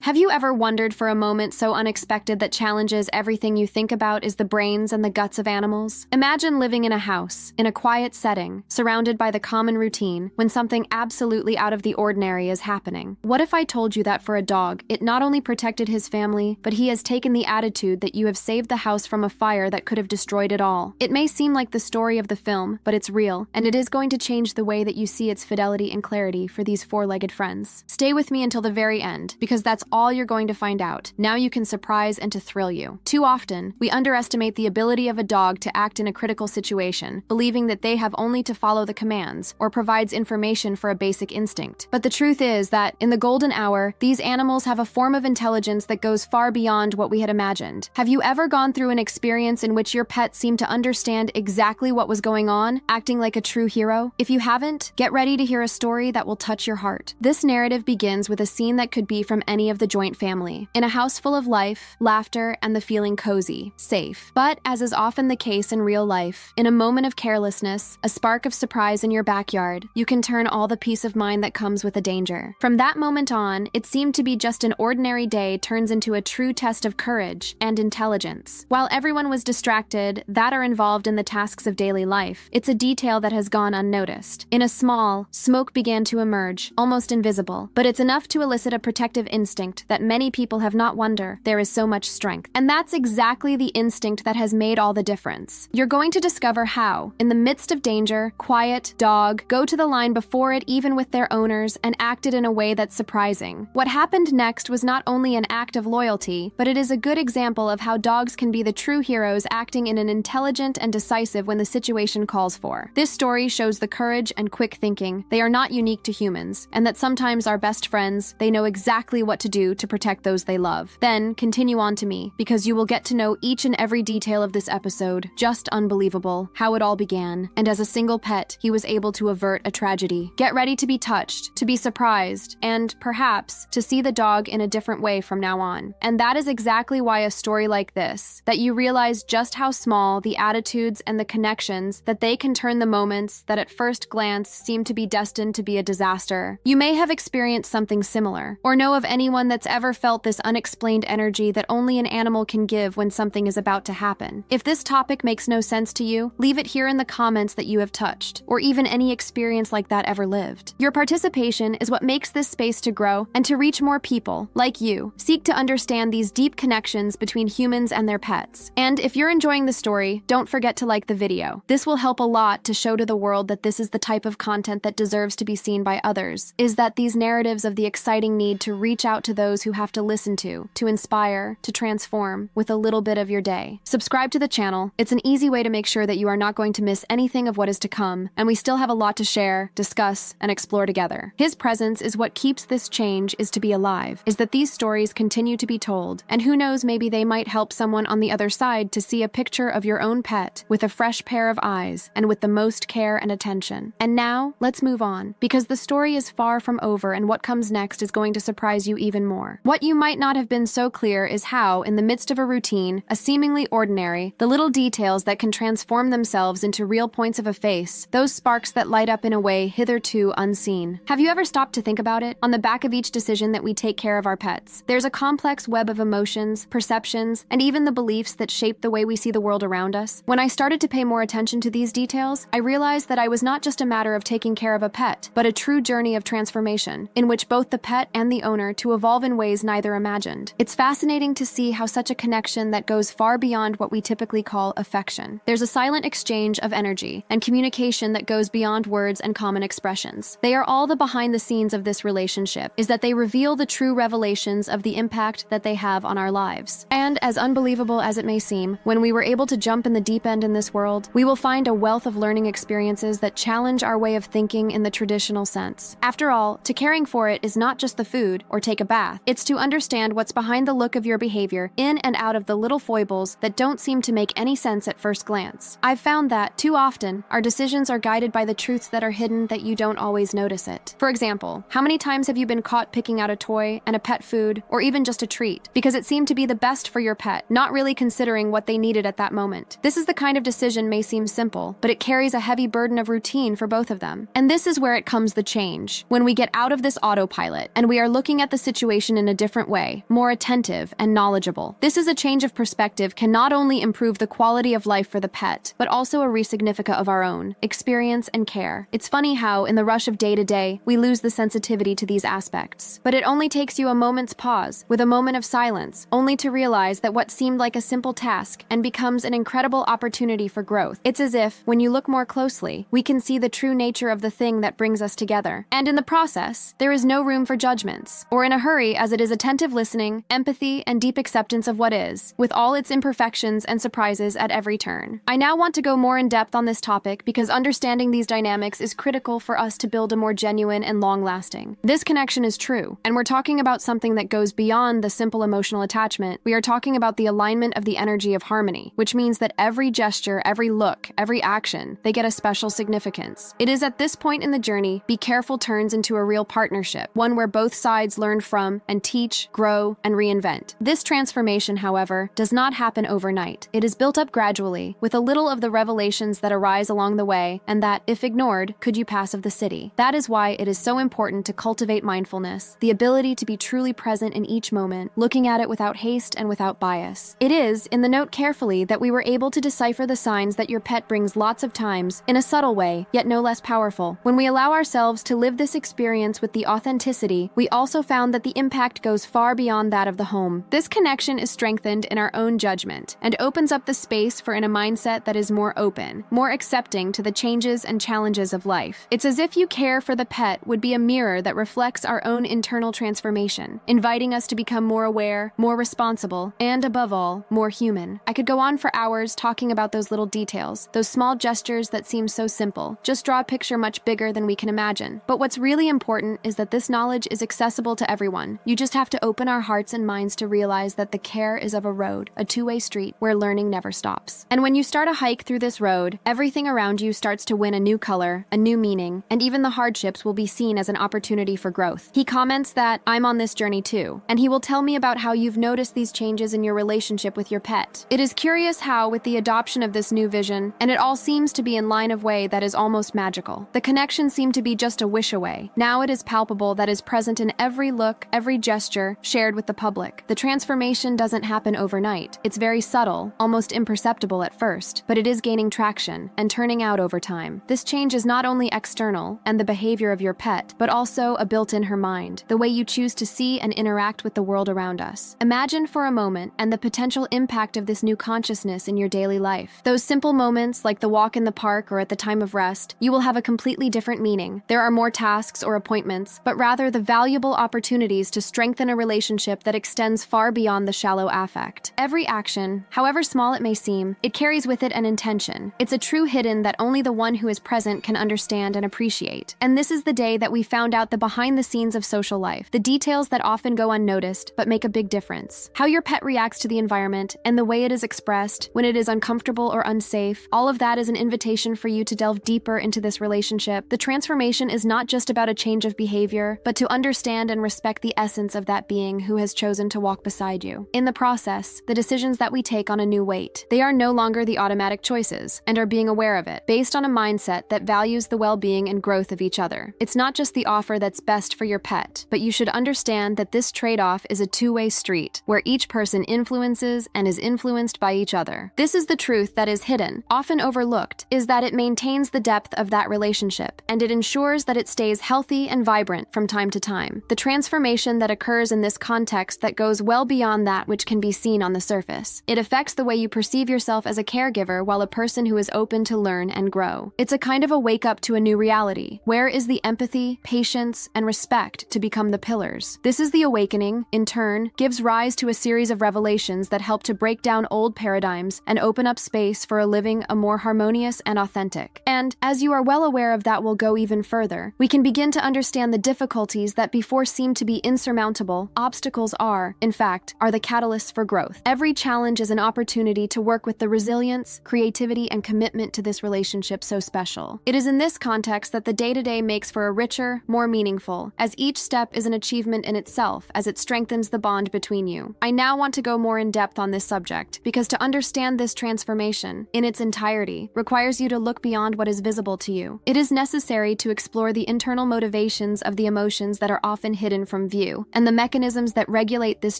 Have you ever wondered for a moment so unexpected that challenges everything you think about is the brains and the guts of animals? Imagine living in a house, in a quiet setting, surrounded by the common routine, when something absolutely out of the ordinary is happening. What if I told you that for a dog, it not only protected his family, but he has taken the attitude that you have saved the house from a fire that could have destroyed it all? It may seem like the story of the film, but it's real, and it is going to change the way that you see its fidelity and clarity for these four-legged friends. Stay with me until the very end, because that's all you're going to find out. Now you can surprise and to thrill you. Too often, we underestimate the ability of a dog to act in a critical situation, believing that they have only to follow the commands or provides information for a basic instinct. But the truth is that, in the golden hour, these animals have a form of intelligence that goes far beyond what we had imagined. Have you ever gone through an experience in which your pet seemed to understand exactly what was going on, acting like a true hero? If you haven't, get ready to hear a story that will touch your heart. This narrative begins with a scene that could be from any of the joint family, in a house full of life, laughter, and the feeling cozy, safe. But, as is often the case in real life, in a moment of carelessness, a spark of surprise in your backyard, you can turn all the peace of mind that comes with a danger. From that moment on, it seemed to be just an ordinary day turns into a true test of courage and intelligence. While everyone was distracted, that are involved in the tasks of daily life, it's a detail that has gone unnoticed. In a small, smoke began to emerge, almost invisible, but it's enough to elicit a protective instinct that many people have not wonder there is so much strength. And that's exactly the instinct that has made all the difference. You're going to discover how, in the midst of danger, quiet, dog, go to the line before it even with their owners and acted in a way that's surprising. What happened next was not only an act of loyalty, but it is a good example of how dogs can be the true heroes acting in an intelligent and decisive when the situation calls for. This story shows the courage and quick thinking. They are not unique to humans, and that sometimes our best friends, they know exactly what to do to protect those they love. Then, continue on to me, because you will get to know each and every detail of this episode. Just unbelievable, how it all began, and as a single pet, he was able to avert a tragedy. Get ready to be touched, to be surprised, and, perhaps, to see the dog in a different way from now on. And that is exactly why a story like this, that you realize just how small the attitudes and the connections, that they can turn the moments that at first glance seem to be destined to be a disaster. You may have experienced something similar, or know of anyone that's ever felt this unexplained energy that only an animal can give when something is about to happen. If this topic makes no sense to you, leave it here in the comments that you have touched, or even any experience like that ever lived. Your participation is what makes this space to grow and to reach more people, like you, seek to understand these deep connections between humans and their pets. And if you're enjoying the story, don't forget to like the video. This will help a lot to show to the world that this is the type of content that deserves to be seen by others, is that these narratives of the exciting need to reach out to those who have to listen to inspire, to transform, with a little bit of your day. Subscribe to the channel. It's an easy way to make sure that you are not going to miss anything of what is to come, and we still have a lot to share, discuss, and explore together. His presence is what keeps this change is to be alive, is that these stories continue to be told, and who knows, maybe they might help someone on the other side to see a picture of your own pet with a fresh pair of eyes and with the most care and attention. And now, let's move on, because the story is far from over and what comes next is going to surprise you even more. What you might not have been so clear is how, in the midst of a routine, a seemingly ordinary, the little details that can transform themselves into real points of a face, those sparks that light up in a way hitherto unseen. Have you ever stopped to think about it? On the back of each decision that we take care of our pets, there's a complex web of emotions, perceptions, and even the beliefs that shape the way we see the world around us. When I started to pay more attention to these details, I realized that I was not just a matter of taking care of a pet, but a true journey of transformation, in which both the pet and the owner to evolve in ways neither imagined. It's fascinating to see how such a connection that goes far beyond what we typically call affection. There's a silent exchange of energy and communication that goes beyond words and common expressions. They are all the behind the scenes of this relationship, is that they reveal the true revelations of the impact that they have on our lives. And as unbelievable as it may seem, when we were able to jump in the deep end in this world, we will find a wealth of learning experiences that challenge our way of thinking in the traditional sense. After all, to caring for it is not just the food or take a bath. It's to understand what's behind the look of your behavior, in and out of the little foibles that don't seem to make any sense at first glance. I've found that, too often, our decisions are guided by the truths that are hidden that you don't always notice it. For example, how many times have you been caught picking out a toy and a pet food, or even just a treat, because it seemed to be the best for your pet, not really considering what they needed at that moment? This is the kind of decision may seem simple, but it carries a heavy burden of routine for both of them. And this is where it comes the change. When we get out of this autopilot, and we are looking at the situation situation in a different way, more attentive and knowledgeable. This is a change of perspective can not only improve the quality of life for the pet, but also a resignifica of our own experience and care. It's funny how, in the rush of day-to-day, we lose the sensitivity to these aspects. But it only takes you a moment's pause, with a moment of silence, only to realize that what seemed like a simple task and becomes an incredible opportunity for growth. It's as if, when you look more closely, we can see the true nature of the thing that brings us together. And in the process, there is no room for judgments, or in a hurry, as it is attentive listening, empathy, and deep acceptance of what is, with all its imperfections and surprises at every turn. I now want to go more in depth on this topic because understanding these dynamics is critical for us to build a more genuine and long-lasting. This connection is true, and we're talking about something that goes beyond the simple emotional attachment. We are talking about the alignment of the energy of harmony, which means that every gesture, every look, every action, they get a special significance. It is at this point in the journey, Be Careful turns into a real partnership, one where both sides learn from and teach, grow, and reinvent. This transformation, however, does not happen overnight. It is built up gradually, with a little of the revelations that arise along the way, and that, if ignored, could you pass of the city. That is why it is so important to cultivate mindfulness, the ability to be truly present in each moment, looking at it without haste and without bias. It is, in the note carefully, that we were able to decipher the signs that your pet brings lots of times, in a subtle way, yet no less powerful. When we allow ourselves to live this experience with the authenticity, we also found that the impact goes far beyond that of the home. This connection is strengthened in our own judgment, and opens up the space for a mindset that is more open, more accepting to the changes and challenges of life. It's as if you care for the pet would be a mirror that reflects our own internal transformation, inviting us to become more aware, more responsible, and above all, more human. I could go on for hours talking about those little details, those small gestures that seem so simple, just draw a picture much bigger than we can imagine. But what's really important is that this knowledge is accessible to everyone. You just have to open our hearts and minds to realize that the care is of a road, a two-way street where learning never stops. And when you start a hike through this road, everything around you starts to win a new color, a new meaning, and even the hardships will be seen as an opportunity for growth. He comments that, I'm on this journey too, and he will tell me about how you've noticed these changes in your relationship with your pet. It is curious how, with the adoption of this new vision, and it all seems to be in line of way that is almost magical. The connection seemed to be just a wish away. Now it is palpable that is present in every look, every gesture, shared with the public. The transformation doesn't happen overnight. It's very subtle, almost imperceptible at first, but it is gaining traction and turning out over time. This change is not only external and the behavior of your pet, but also a built-in her mind, the way you choose to see and interact with the world around us. Imagine for a moment and the potential impact of this new consciousness in your daily life. Those simple moments, like the walk in the park or at the time of rest, you will have a completely different meaning. There are more tasks or appointments, but rather the valuable opportunities to strengthen a relationship that extends far beyond the shallow affect. Every action, however small it may seem, it carries with it an intention. It's a true hidden that only the one who is present can understand and appreciate. And this is the day that we found out the behind the scenes of social life, the details that often go unnoticed but make a big difference. How your pet reacts to the environment and the way it is expressed when it is uncomfortable or unsafe, all of that is an invitation for you to delve deeper into this relationship. The transformation is not just about a change of behavior, but to understand and respect the essence of that being who has chosen to walk beside you. In the process, the decisions that we take on a new weight, they are no longer the automatic choices, and are being aware of it, based on a mindset that values the well-being and growth of each other. It's not just the offer that's best for your pet, but you should understand that this trade-off is a two-way street, where each person influences and is influenced by each other. This is the truth that is hidden, often overlooked, is that it maintains the depth of that relationship, and it ensures that it stays healthy and vibrant from time to time. The transformation that occurs in this context that goes well beyond that which can be seen on the surface. It affects the way you perceive yourself as a caregiver while a person who is open to learn and grow. It's a kind of a wake-up to a new reality. Where is the empathy, patience, and respect to become the pillars? This is the awakening, in turn, gives rise to a series of revelations that help to break down old paradigms and open up space for a living a more harmonious and authentic. And, as you are well aware of, that will go even further. We can begin to understand the difficulties that before seemed to be insurmountable. Obstacles are, in fact, the catalysts for growth. Every challenge is an opportunity to work with the resilience, creativity, and commitment to this relationship so special. It is in this context that the day-to-day makes for a richer, more meaningful, as each step is an achievement in itself as it strengthens the bond between you. I now want to go more in depth on this subject, because to understand this transformation, in its entirety, requires you to look beyond what is visible to you. It is necessary to explore the internal motivations of the emotions that are often hidden from view. view, and the mechanisms that regulate this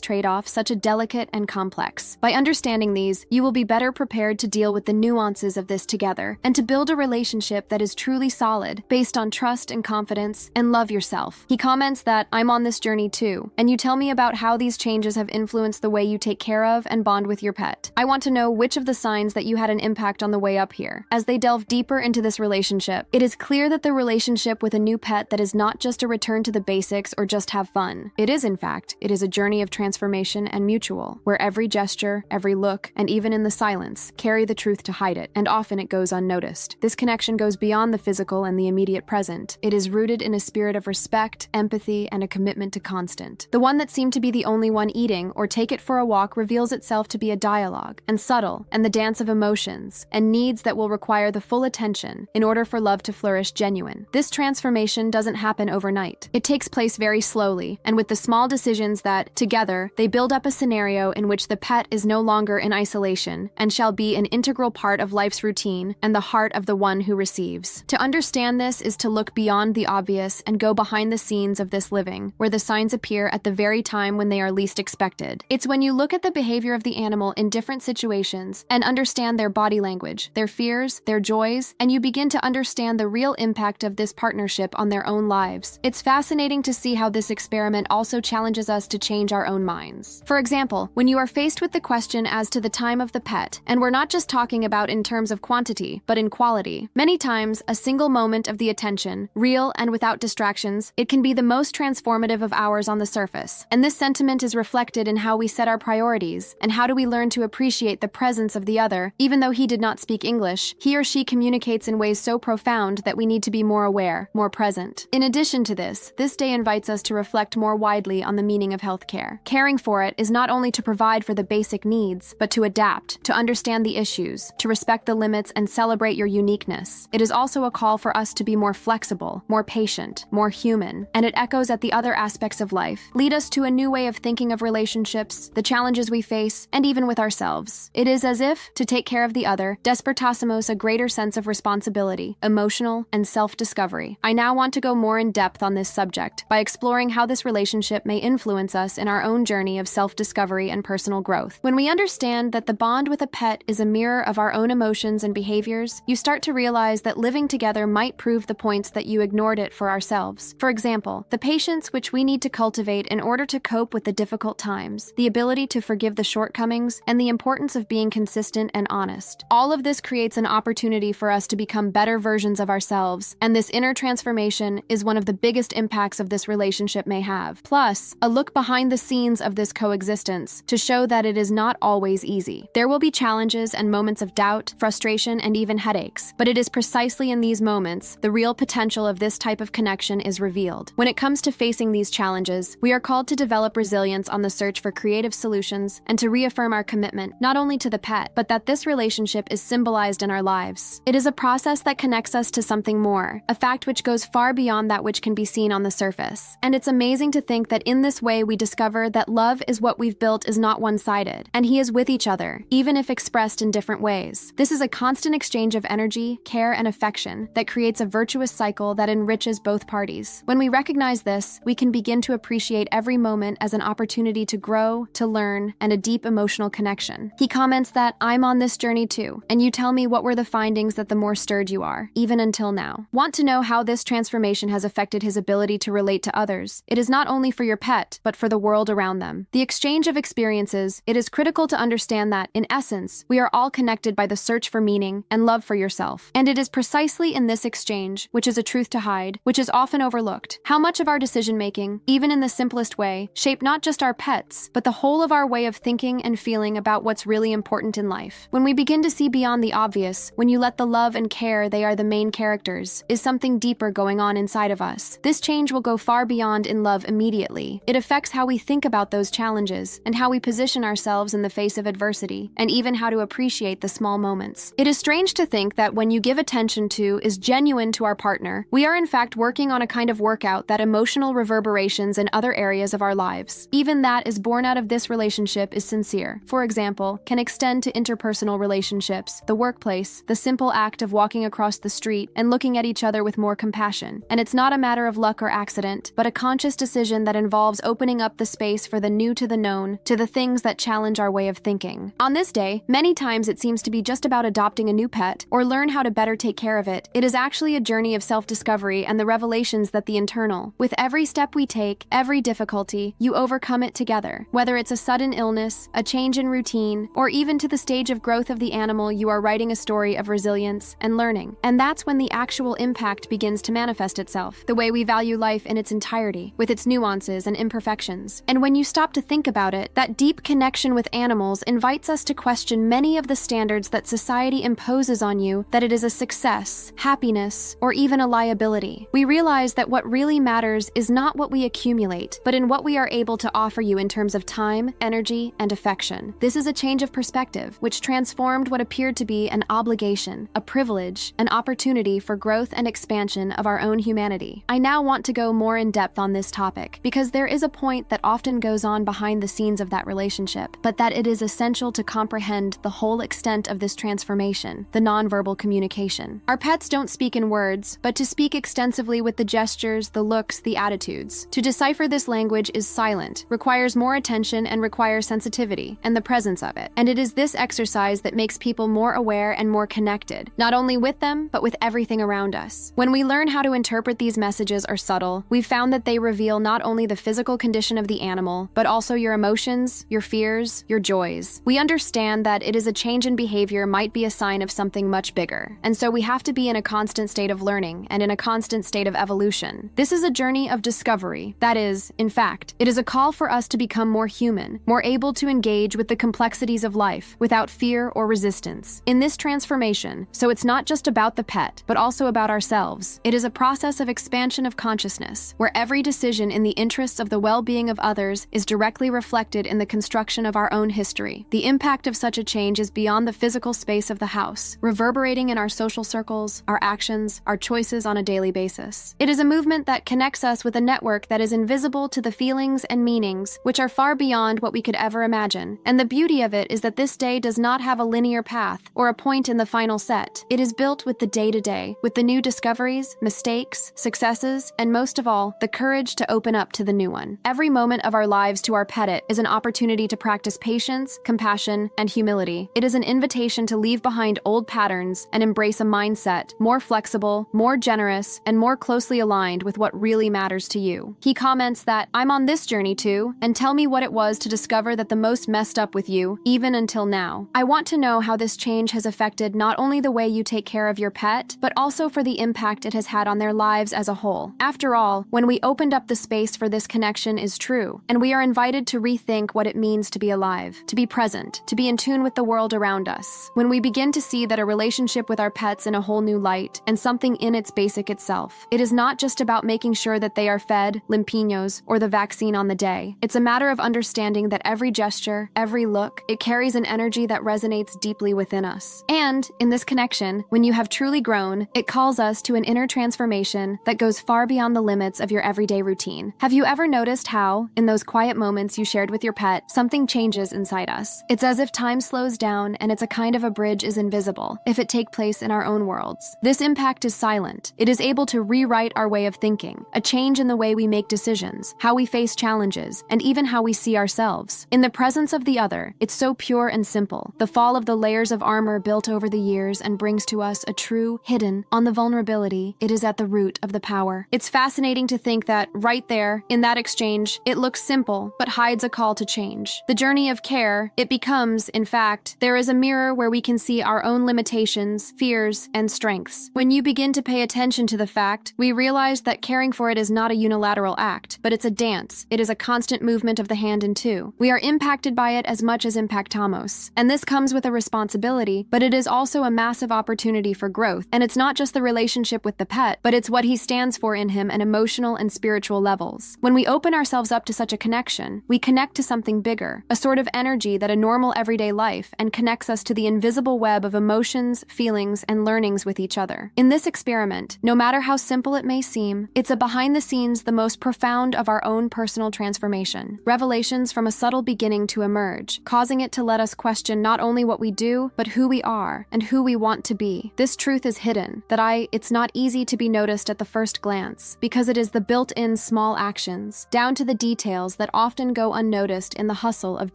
trade-off such a delicate and complex. By understanding these, you will be better prepared to deal with the nuances of this together and to build a relationship that is truly solid, based on trust and confidence, and love yourself. He comments that, "I'm on this journey too, and you tell me about how these changes have influenced the way you take care of and bond with your pet. I want to know which of the signs that you had an impact on the way up here." As they delve deeper into this relationship, it is clear that the relationship with a new pet that is not just a return to the basics or just have fun. It is, in fact, it is a journey of transformation and mutual, where every gesture, every look, and even in the silence, carry the truth to hide it, and often it goes unnoticed. This connection goes beyond the physical and the immediate present. It is rooted in a spirit of respect, empathy, and a commitment to constant. The one that seemed to be the only one eating or take it for a walk reveals itself to be a dialogue, and subtle, and the dance of emotions, and needs that will require the full attention in order for love to flourish genuine. This transformation doesn't happen overnight. It takes place very slowly, and with the small decisions that, together, they build up a scenario in which the pet is no longer in isolation and shall be an integral part of life's routine and the heart of the one who receives. To understand this is to look beyond the obvious and go behind the scenes of this living, where the signs appear at the very time when they are least expected. It's when you look at the behavior of the animal in different situations and understand their body language, their fears, their joys, and you begin to understand the real impact of this partnership on their own lives. It's fascinating to see how this experiment also challenges us to change our own minds. For example, when you are faced with the question as to the time of the pet, and we're not just talking about in terms of quantity, but in quality, many times a single moment of the attention, real and without distractions, it can be the most transformative of hours on the surface. And this sentiment is reflected in how we set our priorities, and how do we learn to appreciate the presence of the other. Even though he did not speak English, he or she communicates in ways so profound that we need to be more aware, more present. In addition to this day invites us to reflect more widely on the meaning of healthcare. Caring for it is not only to provide for the basic needs, but to adapt, to understand the issues, to respect the limits and celebrate your uniqueness. It is also a call for us to be more flexible, more patient, more human, and it echoes at the other aspects of life. Lead us to a new way of thinking of relationships, the challenges we face, and even with ourselves. It is as if, to take care of the other, despertassimos a greater sense of responsibility, emotional, and self-discovery. I now want to go more in depth on this subject by exploring how this relationship may influence us in our own journey of self-discovery and personal growth. When we understand that the bond with a pet is a mirror of our own emotions and behaviors, you start to realize that living together might prove the points that you ignored it for ourselves. For example, the patience which we need to cultivate in order to cope with the difficult times, the ability to forgive the shortcomings, and the importance of being consistent and honest. All of this creates an opportunity for us to become better versions of ourselves, and this inner transformation is one of the biggest impacts of this relationship may have. Plus, a look behind the scenes of this coexistence to show that it is not always easy. There will be challenges and moments of doubt, frustration, and even headaches, but it is precisely in these moments the real potential of this type of connection is revealed. When it comes to facing these challenges, we are called to develop resilience on the search for creative solutions and to reaffirm our commitment not only to the pet, but that this relationship is symbolized in our lives. It is a process that connects us to something more, a fact which goes far beyond that which can be seen on the surface. And it's amazing to think that in this way we discover that love is what we've built is not one-sided, and he is with each other, even if expressed in different ways. This is a constant exchange of energy, care, and affection that creates a virtuous cycle that enriches both parties. When we recognize this, we can begin to appreciate every moment as an opportunity to grow, to learn, and a deep emotional connection. He comments that, "I'm on this journey too, and you tell me what were the findings that the more stirred you are, even until now." Want to know how this transformation has affected his ability to relate to others? It is not only for your pet, but for the world around them. The exchange of experiences, it is critical to understand that, in essence, we are all connected by the search for meaning and love for yourself. And it is precisely in this exchange, which is a truth to hide, which is often overlooked, how much of our decision-making, even in the simplest way, shape not just our pets, but the whole of our way of thinking and feeling about what's really important in life. When we begin to see beyond the obvious, when you let the love and care they are the main characters, is something deeper going on inside of us. This change will go far beyond in love immediately. It affects how we think about those challenges, and how we position ourselves in the face of adversity, and even how to appreciate the small moments. It is strange to think that when you give attention to is genuine to our partner, we are in fact working on a kind of workout that emotional reverberations in other areas of our lives. Even that is born out of this relationship is sincere. For example, can extend to interpersonal relationships, the workplace, the simple act of walking across the street and looking at each other with more compassion. And it's not a matter of luck or accident, but a conscious decision decision that involves opening up the space for the new to the known, to the things that challenge our way of thinking. On this day, many times it seems to be just about adopting a new pet or learn how to better take care of it. It is actually a journey of self-discovery and the revelations that the internal. With every step we take, every difficulty, you overcome it together. Whether it's a sudden illness, a change in routine, or even to the stage of growth of the animal, you are writing a story of resilience and learning. And that's when the actual impact begins to manifest itself, the way we value life in its entirety, with its nuances and imperfections. And when you stop to think about it, that deep connection with animals invites us to question many of the standards that society imposes on you, that it is a success, happiness, or even a liability. We realize that what really matters is not what we accumulate, but in what we are able to offer you in terms of time, energy, and affection. This is a change of perspective, which transformed what appeared to be an obligation, a privilege, an opportunity for growth and expansion of our own humanity. I now want to go more in depth on this topic, because there is a point that often goes on behind the scenes of that relationship, but that it is essential to comprehend the whole extent of this transformation, the nonverbal communication. Our pets don't speak in words, but to speak extensively with the gestures, the looks, the attitudes. To decipher this language is silent, requires more attention, and requires sensitivity, and the presence of it. And it is this exercise that makes people more aware and more connected, not only with them, but with everything around us. When we learn how to interpret these messages are subtle, we've found that they reveal not only the physical condition of the animal, but also your emotions, your fears, your joys. We understand that it is a change in behavior might be a sign of something much bigger, and so we have to be in a constant state of learning and in a constant state of evolution. This is a journey of discovery. That is, in fact, it is a call for us to become more human, more able to engage with the complexities of life without fear or resistance. In this transformation, so it's not just about the pet, but also about ourselves. It is a process of expansion of consciousness, where every decision in the interests of the well-being of others is directly reflected in the construction of our own history. The impact of such a change is beyond the physical space of the house, reverberating in our social circles, our actions, our choices on a daily basis. It is a movement that connects us with a network that is invisible to the feelings and meanings, which are far beyond what we could ever imagine. And the beauty of it is that this day does not have a linear path or a point in the final set. It is built with the day-to-day, with the new discoveries, mistakes, successes, and most of all, the courage to open up to the new one. Every moment of our lives to our pet is an opportunity to practice patience, compassion, and humility. It is an invitation to leave behind old patterns and embrace a mindset more flexible, more generous, and more closely aligned with what really matters to you. He comments that, "I'm on this journey too, and tell me what it was to discover that the most messed up with you, even until now. I want to know how this change has affected not only the way you take care of your pet, but also for the impact it has had on their lives as a whole." After all, when we opened up the space for this connection is true, and we are invited to rethink what it means to be alive, to be present, to be in tune with the world around us. When we begin to see that a relationship with our pets in a whole new light, and something in its basic itself, it is not just about making sure that they are fed, limpinos, or the vaccine on the day. It's a matter of understanding that every gesture, every look, it carries an energy that resonates deeply within us. And, in this connection, when you have truly grown, it calls us to an inner transformation that goes far beyond the limits of your everyday routine. Have you ever noticed how, in those quiet moments you shared with your pet, something changes inside us? It's as if time slows down and it's a kind of a bridge is invisible, if it take place in our own worlds. This impact is silent. It is able to rewrite our way of thinking, a change in the way we make decisions, how we face challenges, and even how we see ourselves. In the presence of the other, it's so pure and simple, the fall of the layers of armor built over the years, and brings to us a true, hidden, on the vulnerability. It is at the root of the power. It's fascinating to think that, right there, in that exchange, it looks simple, but hides a call to change. The journey of care, it becomes, in fact, there is a mirror where we can see our own limitations, fears, and strengths. When you begin to pay attention to the fact, we realize that caring for it is not a unilateral act, but it's a dance. It is a constant movement of the hand in two. We are impacted by it as much as impactamos. And this comes with a responsibility, but it is also a massive opportunity for growth. And it's not just the relationship with the pet, but it's what he stands for in him at emotional and spiritual levels. When we open ourselves up to such a connection, we connect to something bigger, a sort of energy that a normal everyday life, and connects us to the invisible web of emotions, feelings, and learnings with each other. In this experiment, no matter how simple it may seem, it's a behind the scenes the most profound of our own personal transformation. Revelations from a subtle beginning to emerge, causing it to let us question not only what we do, but who we are and who we want to be. This truth is hidden, that it's not easy to be noticed at the first glance, because it is the built-in small small actions, down to the details that often go unnoticed in the hustle of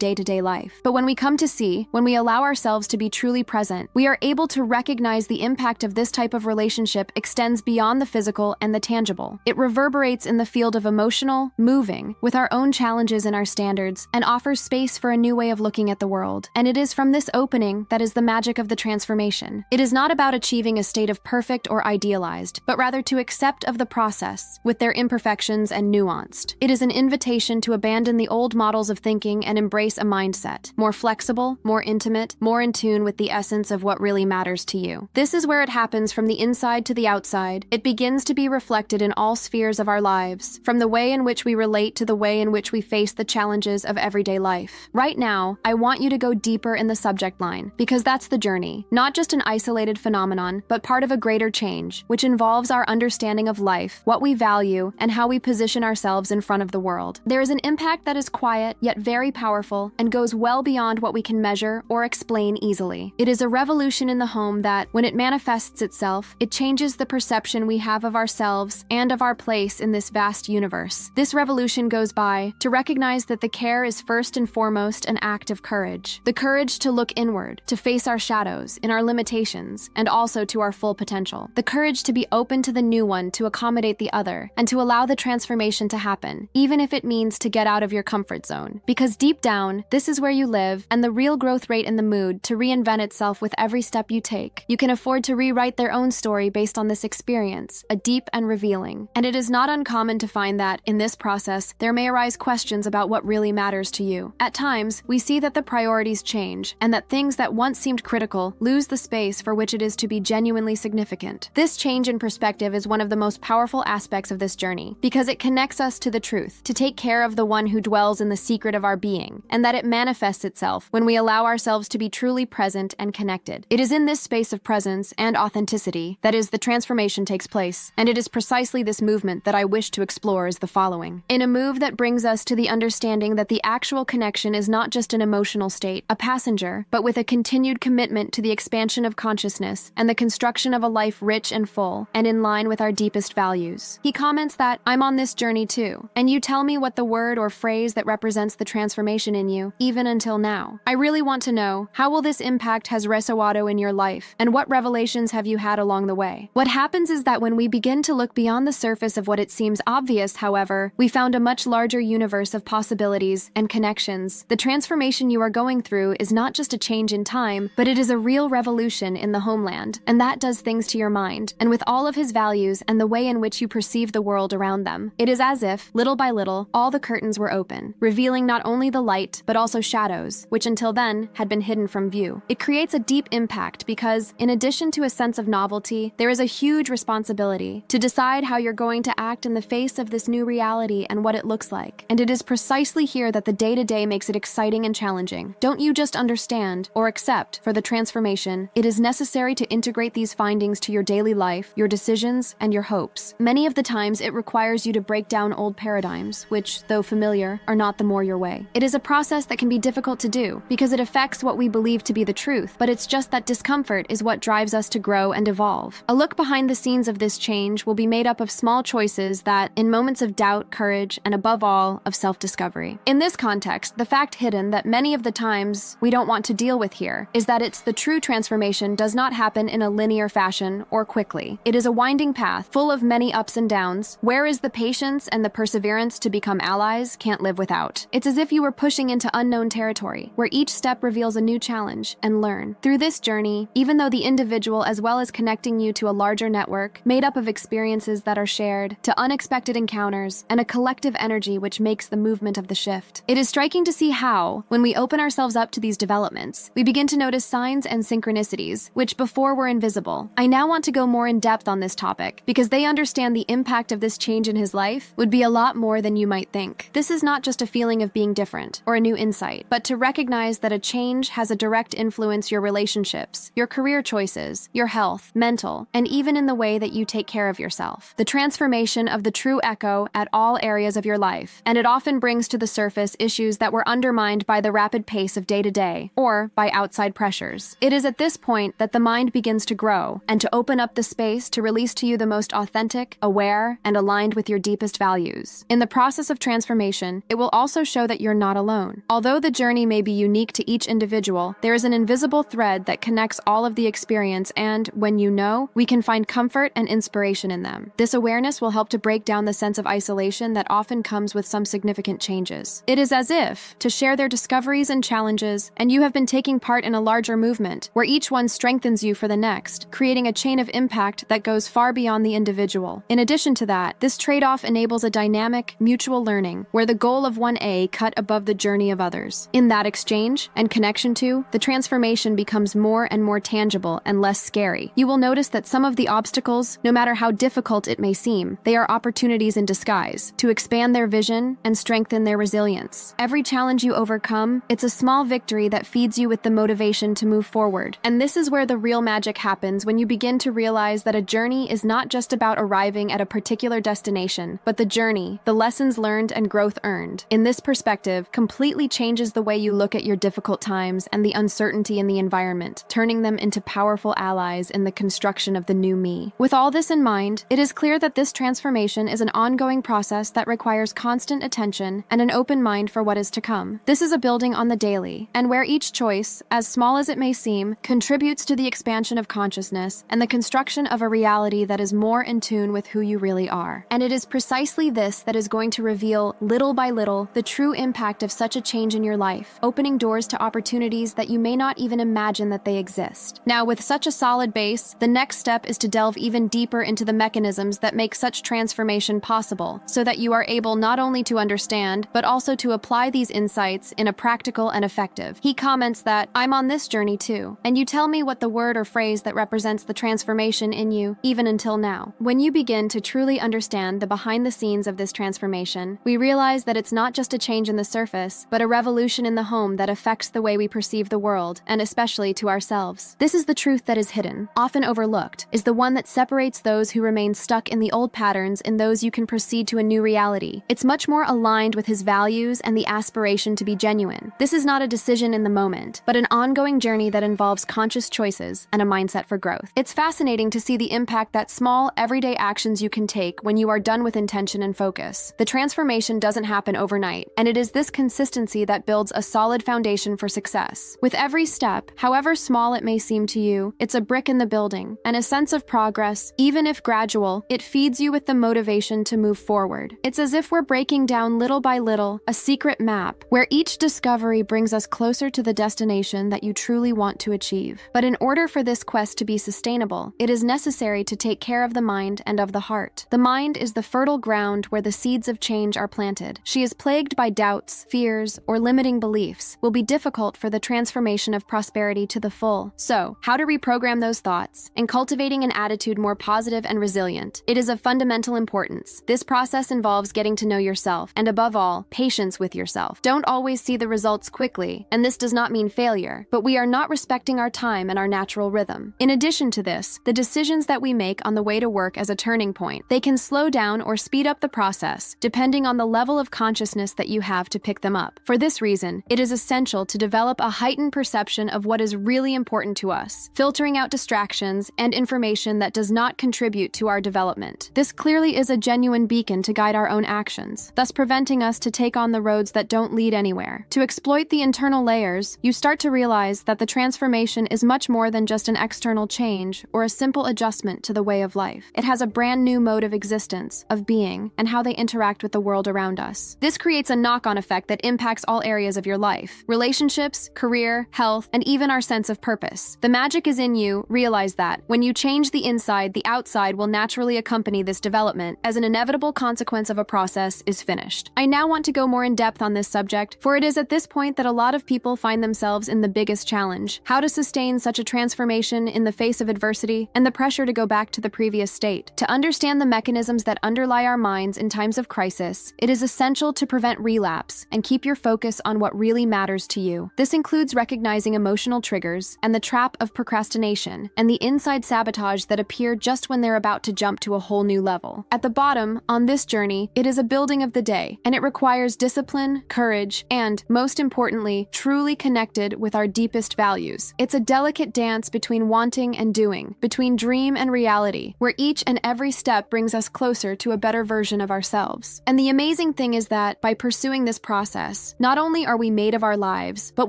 day-to-day life. But when we come to see, when we allow ourselves to be truly present, we are able to recognize the impact of this type of relationship extends beyond the physical and the tangible. It reverberates in the field of emotional, moving, with our own challenges and our standards, and offers space for a new way of looking at the world. And it is from this opening that is the magic of the transformation. It is not about achieving a state of perfect or idealized, but rather to accept of the process, with their imperfections and nuanced. It is an invitation to abandon the old models of thinking and embrace a mindset, more flexible, more intimate, more in tune with the essence of what really matters to you. This is where it happens from the inside to the outside. It begins to be reflected in all spheres of our lives, from the way in which we relate to the way in which we face the challenges of everyday life. Right now, I want you to go deeper in the subject line, because that's the journey, not just an isolated phenomenon, but part of a greater change, which involves our understanding of life, what we value, and how we position ourselves in front of the world. There is an impact that is quiet, yet very powerful, and goes well beyond what we can measure or explain easily. It is a revolution in the home that, when it manifests itself, it changes the perception we have of ourselves and of our place in this vast universe. This revolution goes by to recognize that the care is first and foremost an act of courage. The courage to look inward, to face our shadows, in our limitations, and also to our full potential. The courage to be open to the new one, to accommodate the other, and to allow the transformation to happen, even if it means to get out of your comfort zone. Because deep down, this is where you live, and the real growth rate in the mood to reinvent itself with every step you take. You can afford to rewrite their own story based on this experience, a deep and revealing. And it is not uncommon to find that, in this process, there may arise questions about what really matters to you. At times, we see that the priorities change, and that things that once seemed critical lose the space for which it is to be genuinely significant. This change in perspective is one of the most powerful aspects of this journey, because it connects us to the truth, to take care of the one who dwells in the secret of our being, and that it manifests itself when we allow ourselves to be truly present and connected. It is in this space of presence and authenticity that the transformation takes place, and it is precisely this movement that I wish to explore as the following. In a move that brings us to the understanding that the actual connection is not just an emotional state, a passenger, but with a continued commitment to the expansion of consciousness and the construction of a life rich and full, and in line with our deepest values. He comments that, "I'm on this journey too, and you tell me what the word or phrase that represents the transformation in you, even until now. I really want to know, how will this impact has Resawado in your life, and what revelations have you had along the way?" What happens is that when we begin to look beyond the surface of what it seems obvious, however, we found a much larger universe of possibilities and connections. The transformation you are going through is not just a change in time, but it is a real revolution in the homeland, and that does things to your mind, and with all of his values and the way in which you perceive the world around them. It is as if, little by little, all the curtains were open, revealing not only the light, but also shadows, which until then had been hidden from view. It creates a deep impact because, in addition to a sense of novelty, there is a huge responsibility to decide how you're going to act in the face of this new reality and what it looks like. And it is precisely here that the day-to-day makes it exciting and challenging. Don't you just understand or accept for the transformation, it is necessary to integrate these findings to your daily life, your decisions, and your hopes. Many of the times it requires you to break down old paradigms, which, though familiar, are not the more your way. It is a process that can be difficult to do because it affects what we believe to be the truth, but it's just that discomfort is what drives us to grow and evolve. A look behind the scenes of this change will be made up of small choices that, in moments of doubt, courage, and above all, of self-discovery. In this context, the fact hidden that many of the times we don't want to deal with here is that the true transformation does not happen in a linear fashion or quickly. It is a winding path, full of many ups and downs, whereas the patience and the perseverance to become allies can't live without. It's as if you were pushing into unknown territory, where each step reveals a new challenge, and learn. Through this journey, even though the individual as well as connecting you to a larger network, made up of experiences that are shared, to unexpected encounters, and a collective energy which makes the movement of the shift. It is striking to see how, when we open ourselves up to these developments, we begin to notice signs and synchronicities, which before were invisible. I now want to go more in depth on this topic, because they understand the impact of this change in his life would be a lot more than you might think. This is not just a feeling of being different, or a new insight, but to recognize that a change has a direct influence your relationships, your career choices, your health, mental, and even in the way that you take care of yourself. The transformation of the true echo at all areas of your life, and it often brings to the surface issues that were undermined by the rapid pace of day-to-day, or by outside pressures. It is at this point that the mind begins to grow, and to open up the space to release to you the most authentic, aware, and aligned with your deepest values. In the process of transformation, it will also show that you're not alone. Although the journey may be unique to each individual, there is an invisible thread that connects all of the experience, and when you know, we can find comfort and inspiration in them. This awareness will help to break down the sense of isolation that often comes with some significant changes. It is as if to share their discoveries and challenges, and you have been taking part in a larger movement, where each one strengthens you for the next, creating a chain of impact that goes far beyond the individual. In addition to that, this trade-off enables a dynamic, mutual learning, where the goal of one A cut above the journey of others. In that exchange and connection to, the transformation becomes more and more tangible and less scary. You will notice that some of the obstacles, no matter how difficult it may seem, they are opportunities in disguise to expand their vision and strengthen their resilience. Every challenge you overcome, it's a small victory that feeds you with the motivation to move forward. And this is where the real magic happens, when you begin to realize that a journey is not just about arriving at a particular destination, but the journey, the lessons learned and growth earned. In this perspective, completely changes the way you look at your difficult times and the uncertainty in the environment, turning them into powerful allies in the construction of the new me. With all this in mind, it is clear that this transformation is an ongoing process that requires constant attention and an open mind for what is to come. This is a building on the daily, and where each choice, as small as it may seem, contributes to the expansion of consciousness and the construction of a reality that is more in tune with who you really are. And it is precisely this that is going to reveal, little by little, the true impact of such a change in your life, opening doors to opportunities that you may not even imagine that they exist. Now, with such a solid base, the next step is to delve even deeper into the mechanisms that make such transformation possible, so that you are able not only to understand, but also to apply these insights in a practical and effective. He comments that, "I'm on this journey too, and you tell me what the word or phrase that represents the transformation in you, even until now." When you begin to truly understand the behind the scenes of this transformation, we realize that it's not just a change in the surface, but a revolution in the home that affects the way we perceive the world, and especially to ourselves. This is the truth that is hidden, often overlooked, is the one that separates those who remain stuck in the old patterns and those you can proceed to a new reality. It's much more aligned with his values and the aspiration to be genuine. This is not a decision in the moment, but an ongoing journey that involves conscious choices and a mindset for growth. It's fascinating to see the impact that small, everyday actions you can take when you are done with intention and focus. The transformation doesn't happen overnight, and it is this consistency that builds a solid foundation for success. With every step, however small it may seem to you, it's a brick in the building, and a sense of progress, even if gradual, it feeds you with the motivation to move forward. It's as if we're breaking down little by little a secret map, where each discovery brings us closer to the destination that you truly want to achieve. But in order for this quest to be sustainable, it is necessary to take care of the mind and of the heart. The mind is the fertile ground where the seeds of change are planted. She is plagued by doubts, fears, or limiting beliefs, will be difficult for the transformation of prosperity to the full. So, how to reprogram those thoughts and cultivating an attitude more positive and resilient. It is of fundamental importance. This process involves getting to know yourself, and above all, patience with yourself. Don't always see the results quickly, and this does not mean failure, but we are not respecting our time and our natural rhythm. In addition to this, the decisions that we make on the way to work as a turning point, they can slow down or speed up the process, depending on the level of consciousness that you have to pick them up. For this reason, it is essential to develop a heightened perception of what is really important to us, filtering out distractions and information that does not contribute to our development. This clearly is a genuine beacon to guide our own actions, thus preventing us to take on the roads that don't lead anywhere. To exploit the internal layers, you start to realize that the transformation is much more than just an external change or a simple adjustment to the way of life. It has a brand new mode of existence, of being, and how they interact with the world around us. This creates a knock-on effect that impacts all areas of your life: relationships, career, health, and even our sense of purpose. The magic is in you. Realize that when you change the inside, the outside will naturally accompany this development, as an inevitable consequence of a process is finished. I now want to go more in depth on this subject, for it is at this point that a lot of people find themselves in the biggest challenge: how to sustain such a transformation in the face of adversity and the pressure to go back to the previous state. To understand the mechanisms that underlie our minds in times of crisis, it is essential to prevent relapse and keep your focus on what really matters to you. This includes recognizing emotional triggers and the trap of procrastination and the inside sabotage that appear just when they're about to jump to a whole new level. At the bottom, on this journey, it is a building of the day, and it requires discipline, courage, and, most importantly, truly connected with our deepest values. It's a delicate dance between wanting and doing, between dream and reality, where each and every step brings us closer to a a better version of ourselves. And the amazing thing is that by pursuing this process, not only are we made of our lives, but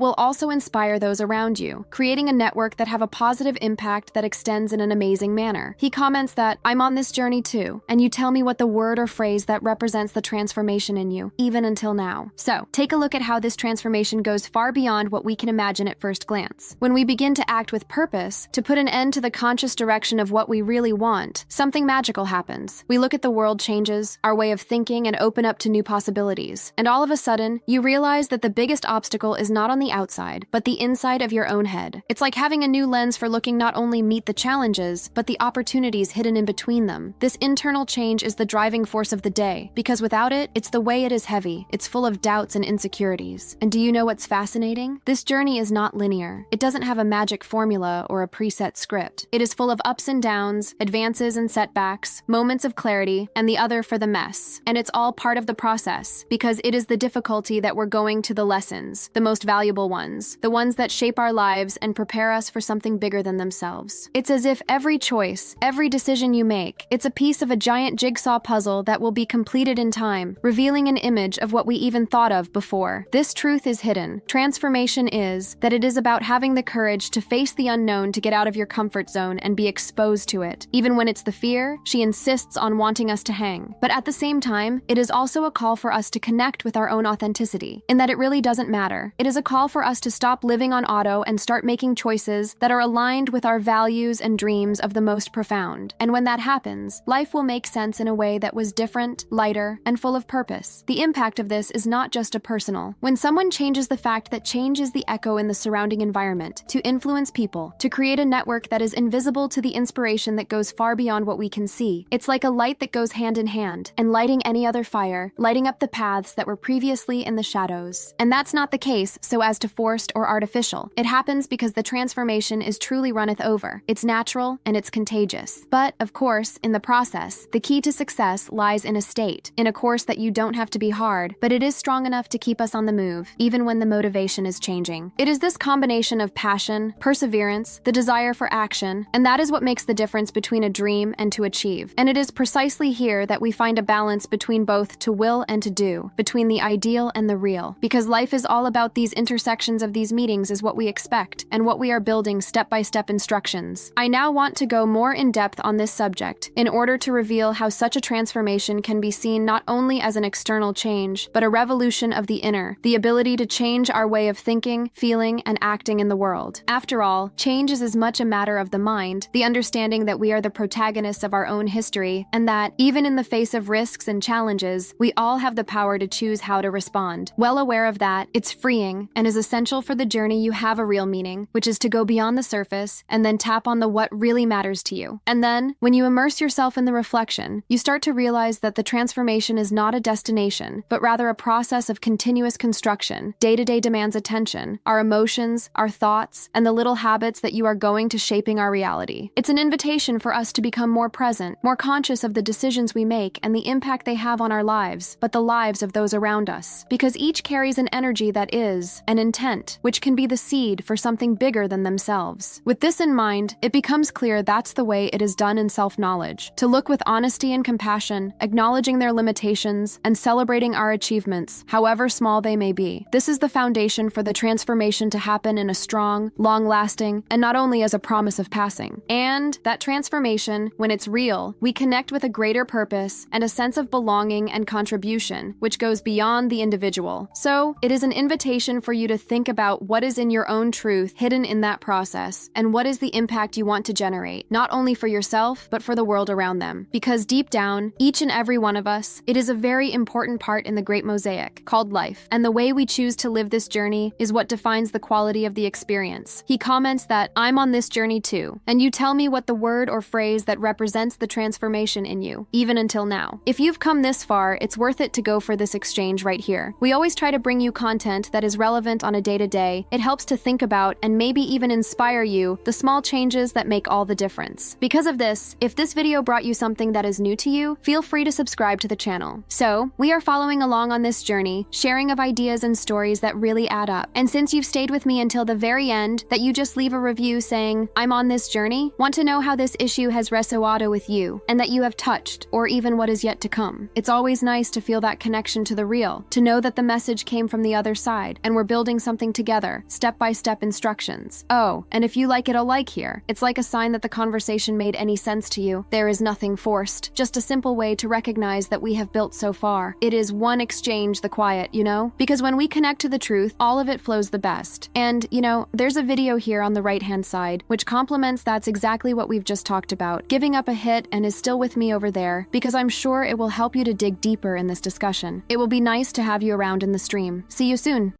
will also inspire those around you, creating a network that have a positive impact that extends in an amazing manner. He comments that, I'm on this journey too, and you tell me what the word or phrase that represents the transformation in you, even until now. So, take a look at how this transformation goes far beyond what we can imagine at first glance. When we begin to act with purpose, to put an end to the conscious direction of what we really want, something magical happens. We look at the world changes, our way of thinking, and open up to new possibilities. And all of a sudden, you realize that the biggest obstacle is not on the outside, but the inside of your own head. It's like having a new lens for looking not only meet the challenges, but the opportunities hidden in between them. This internal change is the driving force of the day, because without it, it's the way it is heavy. It's full of doubts and insecurities. And do you know what's fascinating? This journey is not linear. It doesn't have a magic formula or a preset script. It is full of ups and downs, advances and setbacks, moments of clarity, and the other for the mess. And it's all part of the process, because it is the difficulty that we're going to the lessons, the most valuable ones, the ones that shape our lives and prepare us for something bigger than themselves. It's as if every choice, every decision you make, it's a piece of a giant jigsaw puzzle that will be completed in time, revealing an image of what we even thought of before. This truth is hidden. Transformation is that it is about having the courage to face the unknown, to get out of your comfort zone and be exposed to it. Even when it's the fear, she insists on wanting us to hang. But at the same time, it is also a call for us to connect with our own authenticity, in that it really doesn't matter. It is a call for us to stop living on auto and start making choices that are aligned with our values and dreams of the most profound. And when that happens, life will make sense in a way that was different, lighter, and full of purpose. The impact of this is not just a personal. When someone changes the fact that change is the echo in the surrounding environment, to influence people, to create a network that is invisible to the inspiration that goes far beyond what we can see, it's like a light that goes hand in hand, and lighting any other fire, lighting up the paths that were previously in the shadows. And that's not the case so as to forced or artificial. It happens because the transformation is truly runneth over. It's natural and it's contagious. But, of course, in the process, the key to success lies in a state, in a course that you don't have to be hard, but it is strong enough to keep us on the move, even when the motivation is changing. It is this combination of passion, perseverance, the desire for action, and that is what makes the difference between a dream and to achieve. And it is precisely here that we find a balance between both to will and to do, between the ideal and the real. Because life is all about these intersections of these meetings is what we expect, and what we are building step-by-step instructions. I now want to go more in depth on this subject, in order to reveal how such a transformation can be seen not only as an external change, but a revolution of the inner, the ability to change our way of thinking, feeling, and acting in the world. After all, change is as much a matter of the mind, the understanding that we are the protagonists of our own history, and that, even in the face of risks and challenges, we all have the power to choose how to respond. Well aware of that, it's freeing, and is essential for the journey you have a real meaning, which is to go beyond the surface, and then tap on the what really matters to you. And then, when you immerse yourself in the reflection, you start to realize that the transformation is not a destination, but rather a process of continuous construction. Day-to-day demands attention, our emotions, our thoughts, and the little habits that you are going to shaping our reality. It's an invitation for us to become more present, more conscious of the decisions we make and the impact they have on our lives, but the lives of those around us. Because each carries an energy that is, an intent, which can be the seed for something bigger than themselves. With this in mind, it becomes clear that's the way it is done in self-knowledge. To look with honesty and compassion, acknowledging their limitations, and celebrating our achievements, however small they may be. This is the foundation for the transformation to happen in a strong, long-lasting, and not only as a promise of passing. And that transformation, when it's real, we connect with a greater purpose and a sense of belonging and contribution, which goes beyond the individual. So, it is an invitation for you to think about what is in your own truth hidden in that process, and what is the impact you want to generate, not only for yourself, but for the world around them. Because deep down, each and every one of us, it is a very important part in the great mosaic, called life, and the way we choose to live this journey is what defines the quality of the experience. He comments that, I'm on this journey too, and you tell me what the word or phrase that represents the transformation in you, even until now. If you've come this far, it's worth it to go for this exchange right here. We always try to bring you content that is relevant on a day-to-day. It helps to think about and maybe even inspire you the small changes that make all the difference. Because of this, if this video brought you something that is new to you, feel free to subscribe to the channel. So, we are following along on this journey, sharing of ideas and stories that really add up. And since you've stayed with me until the very end, that you just leave a review saying, I'm on this journey, want to know how this issue has resonated with you, and that you have touched or or even what is yet to come. It's always nice to feel that connection to the real, to know that the message came from the other side, and we're building something together, step-by-step instructions. Oh, and if you like it, a like here. It's like a sign that the conversation made any sense to you. There is nothing forced, just a simple way to recognize that we have built so far. It is one exchange, the quiet, you know? Because when we connect to the truth, all of it flows the best. And, you know, there's a video here on the right-hand side, which complements that's exactly what we've just talked about, giving up a hit and is still with me over there, because I'm sure it will help you to dig deeper in this discussion. It will be nice to have you around in the stream. See you soon.